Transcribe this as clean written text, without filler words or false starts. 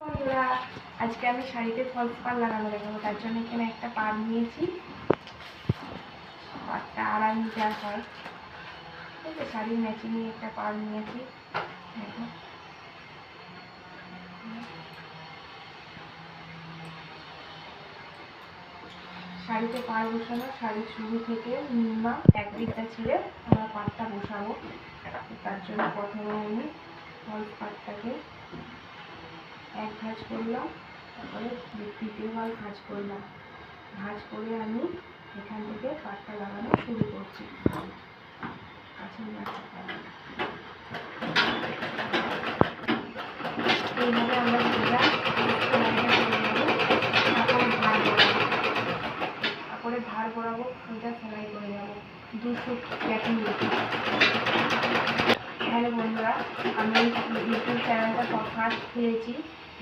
বন্ধুরা, আজকে আমি শাড়িতে ফলস পাড় লাগানো দেখাবো। তার জন্য এখানে একটা পাড় নিয়েছি। পাড়টা 2.5 মিটার হয়, ঠিক আছে। শাড়ির ম্যাচিংয়ে একটা পাড় নিয়েছি। দেখো, শাড়িতে পাড় বসানো, শাড়ির শুরু থেকে মিনিমাম 1 বিঘা ছেড়ে আমরা পাড়টা বসাবো। তার জন্য প্রথমে আমি ফলস পাড়টাকে এক ভাঁজ করলাম, তারপরে দ্বিতীয়বার ভাঁজ করলাম। ভাঁজ করে আমি এখান থেকে পাড়টা লাগানো শুরু করছি। এইভাবে আমরা তারপরে ভার বরাবর সোজা সেলাই করে যাবো 200 প্যাকিং রেখে। হ্যালো বন্ধুরা, আমি ইউটিউব চ্যানেলটা ফার্স্ট খুলেছি।